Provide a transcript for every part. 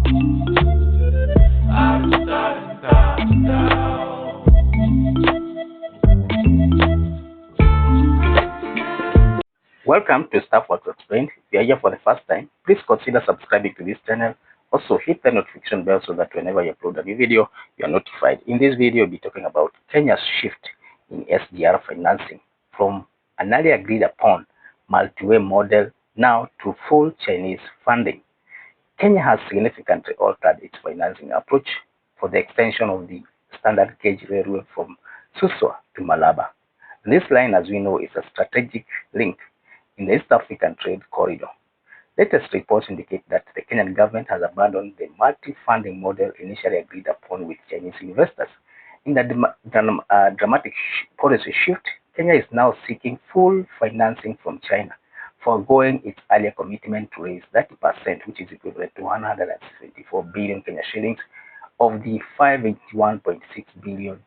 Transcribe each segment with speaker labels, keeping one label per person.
Speaker 1: Welcome to Stuff What Explained. If you are here for the first time, please consider subscribing to this channel. Also, hit the notification bell so that whenever you upload a new video, you are notified. In this video, we'll be talking about Kenya's shift in SGR financing from an earlier agreed upon multi-way model now to full Chinese funding. Kenya has significantly altered its financing approach for the extension of the standard gauge railway from Suswa to Malaba. This line, as we know, is a strategic link in the East African trade corridor. Latest reports indicate that the Kenyan government has abandoned the multi-funding model initially agreed upon with Chinese investors. In the dramatic policy shift, Kenya is now seeking full financing from China, foregoing its earlier commitment to raise 30%, which is equivalent to 174 billion Kenya shillings of the 581.6 billion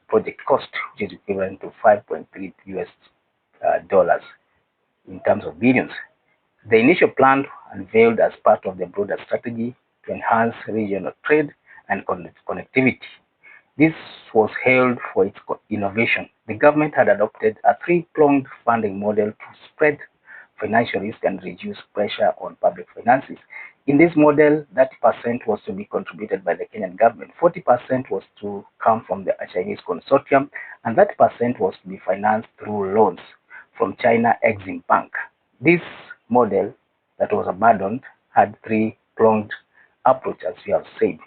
Speaker 1: project cost, which is equivalent to 5.3 US dollars in terms of billions. The initial plan unveiled as part of the broader strategy to enhance regional trade and connectivity. This was hailed for its innovation. The government had adopted a three-pronged funding model to spread financial risk and reduce pressure on public finances. In this model, 30% was to be contributed by the Kenyan government, 40% was to come from the Chinese consortium, and 30% was to be financed through loans from China Exim Bank. This model that was abandoned had three-pronged approach, as we have said.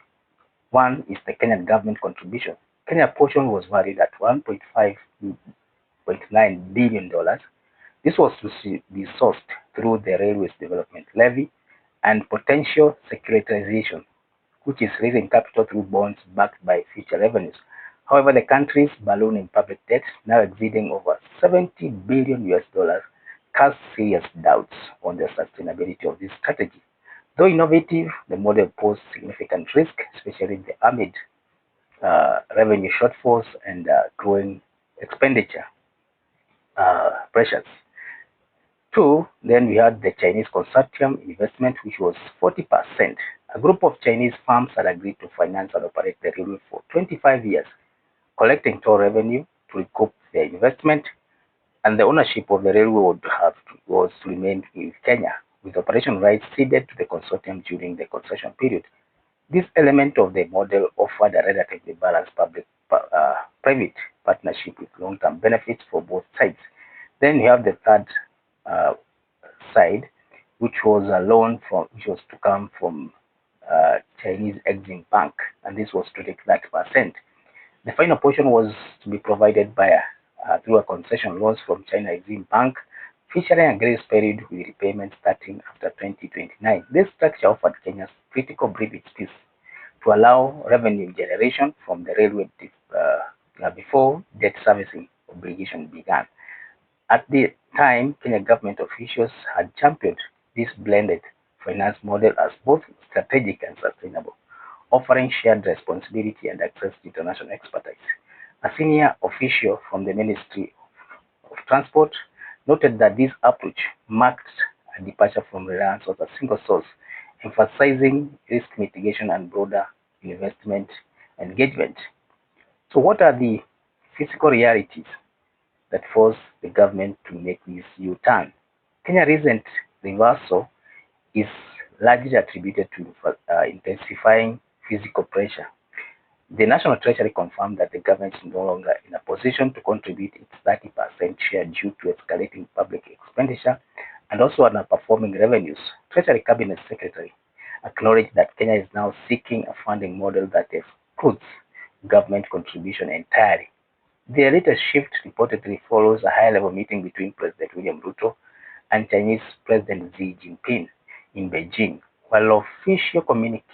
Speaker 1: One is the Kenyan government contribution. Kenya portion was valued at $1.5.9 billion. This was to be sourced through the Railways Development Levy and potential securitization, which is raising capital through bonds backed by future revenues. However, the country's ballooning public debt, now exceeding over 70 billion US dollars, casts serious doubts on the sustainability of this strategy. Though innovative, the model posed significant risk, especially amid revenue shortfalls and growing expenditure pressures. Two, then we had the Chinese consortium investment, which was 40%. A group of Chinese firms had agreed to finance and operate the railway for 25 years, collecting toll revenue to recoup their investment, and the ownership of the railway was to remain in Kenya, with operation rights ceded to the consortium during the concession period. This element of the model offered a relatively balanced public-private partnership with long-term benefits for both sides. Then you have the third side, which was a loan which was to come from Chinese Exim Bank, and this was to take 30%. The final portion was to be provided by through a concession loans from China Exim Bank, featuring a grace period with repayment starting after 2029. This structure offered Kenya's critical breathing space to allow revenue generation from the railway before debt servicing obligation began. At the time, Kenya government officials had championed this blended finance model as both strategic and sustainable, offering shared responsibility and access to international expertise. A senior official from the Ministry of Transport noted that this approach marked a departure from reliance on a single source, emphasizing risk mitigation and broader investment engagement. So what are the physical realities that force the government to make this U-turn? Kenya's recent reversal is largely attributed to intensifying physical pressure. The National Treasury confirmed that the government is no longer in a position to contribute its 30% share due to escalating public expenditure and also underperforming revenues. Treasury Cabinet Secretary acknowledged that Kenya is now seeking a funding model that excludes government contribution entirely. The latest shift reportedly follows a high-level meeting between President William Ruto and Chinese President Xi Jinping in Beijing. While official communique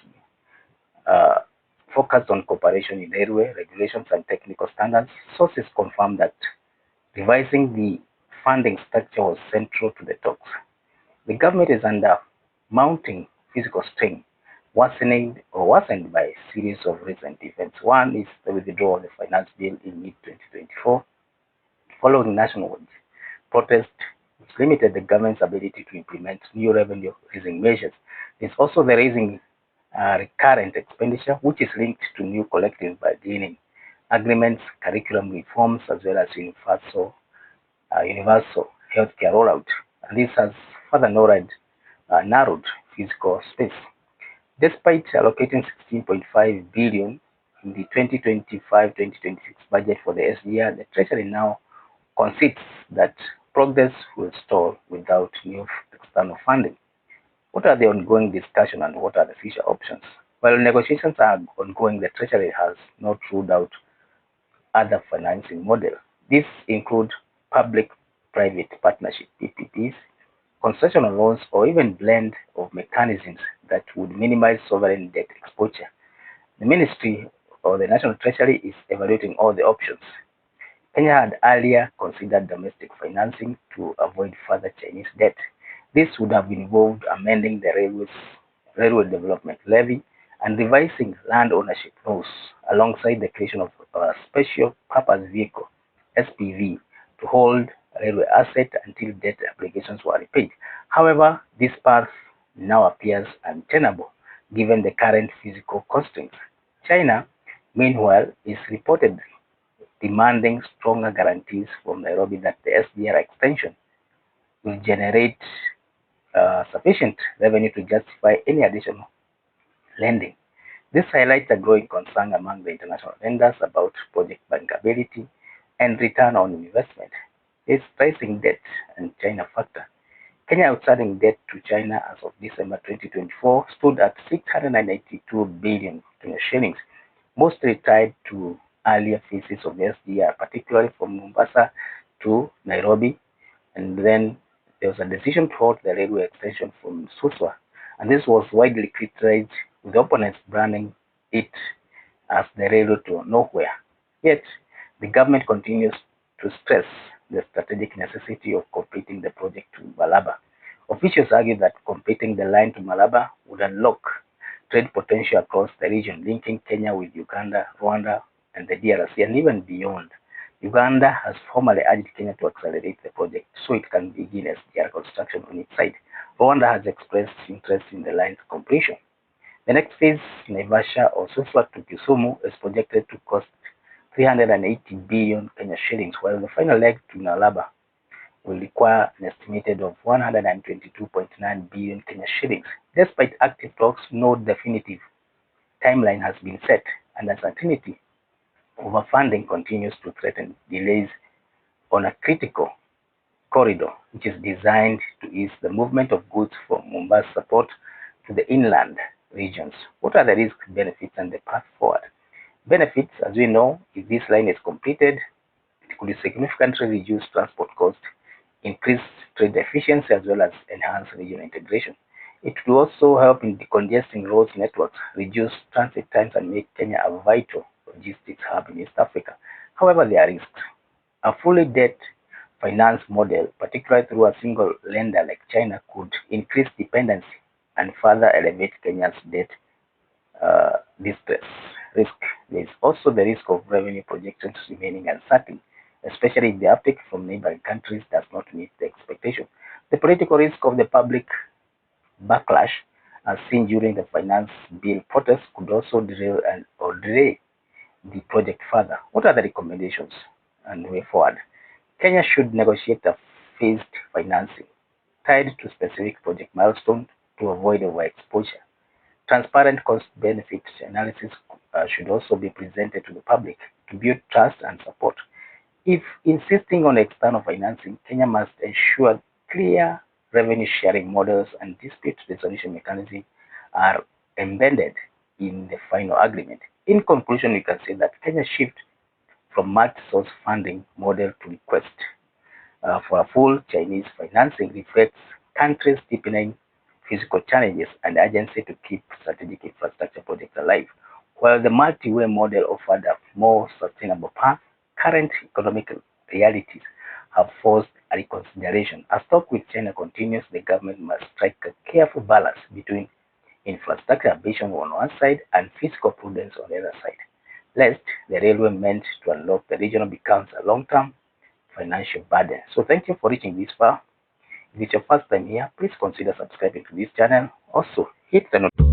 Speaker 1: focused on cooperation in railway regulations and technical standards, sources confirm that revising the funding structure was central to the talks. The government is under mounting physical strain, worsened by a series of recent events. One is the withdrawal of the finance bill in mid-2024, following nationwide protest, which limited the government's ability to implement new revenue-raising measures. There's also the raising recurrent expenditure, which is linked to new collective bargaining agreements, curriculum reforms, as well as universal healthcare rollout. And this has further narrowed physical space. Despite allocating 16.5 billion in the 2025-2026 budget for the SDR, the Treasury now concedes that progress will stall without new external funding. What are the ongoing discussions and what are the future options? While negotiations are ongoing, the Treasury has not ruled out other financing models. These include public-private partnership (PPPs), concessional loans, or even blend of mechanisms that would minimize sovereign debt exposure. The Ministry or the National Treasury is evaluating all the options. Kenya had earlier considered domestic financing to avoid further Chinese debt. This would have involved amending the railway development levy and revising land ownership laws alongside the creation of a special purpose vehicle (SPV) to hold railway assets until debt obligations were repaid. However, this path now appears untenable given the current physical constraints. China, meanwhile, is reported demanding stronger guarantees from Nairobi that the SDR extension will generate sufficient revenue to justify any additional lending. This highlights a growing concern among the international lenders about project bankability and return on investment. Its rising debt and China factor. Kenya outstanding debt to China as of December 2024 stood at 682 billion Kenya shillings, mostly tied to earlier phases of the SDR, particularly from Mombasa to Nairobi. And then there was a decision to halt the railway extension from Suswa, and this was widely criticized, with opponents branding it as the railway to nowhere. Yet, the government continues to stress the strategic necessity of completing the project to Malaba. Officials argue that completing the line to Malaba would unlock trade potential across the region, linking Kenya with Uganda, Rwanda, and the DRC, and even beyond. Uganda has formally urged Kenya to accelerate the project so it can begin SDR construction on its side. Rwanda has expressed interest in the line's completion. The next phase, Naivasha or Suswa to Kisumu, is projected to cost 380 billion Kenya shillings, while the final leg to Malaba will require an estimated of 122.9 billion Kenya shillings. Despite active talks, no definitive timeline has been set, and uncertainty over funding continues to threaten delays on a critical corridor, which is designed to ease the movement of goods from Mombasa port to the inland regions. What are the risks, benefits, and the path forward? Benefits, as we know, if this line is completed, it could significantly reduce transport costs, increase trade efficiency, as well as enhance regional integration. It will also help in decongesting roads networks, reduce transit times, and make Kenya a vital logistics hub in East Africa. However, there are risks. A fully debt finance model, particularly through a single lender like China, could increase dependency and further elevate Kenya's debt distress risk. There is also the risk of revenue projections remaining uncertain, especially if the uptake from neighboring countries does not meet the expectation. The political risk of the public backlash, as seen during the finance bill protests, could also derail or delay the project further. What are the recommendations and way forward? Kenya should negotiate a phased financing tied to specific project milestones to avoid overexposure. Transparent cost-benefit analysis should also be presented to the public to build trust and support. If insisting on external financing, Kenya must ensure clear revenue sharing models and dispute resolution mechanisms are embedded in the final agreement. In conclusion, we can say that Kenya's shift from multi-source funding model to request for a full Chinese financing reflects countries' deepening physical challenges and urgency to keep strategic infrastructure projects alive. While the multi-way model offered a more sustainable path, current economic realities have forced a reconsideration. As talk with China continues, the government must strike a careful balance between infrastructure ambition on one side and fiscal prudence on the other side, lest the railway meant to unlock the region becomes a long-term financial burden. So thank you for reaching this far. If it's your first time here, please consider subscribing to this channel. Also, hit the notification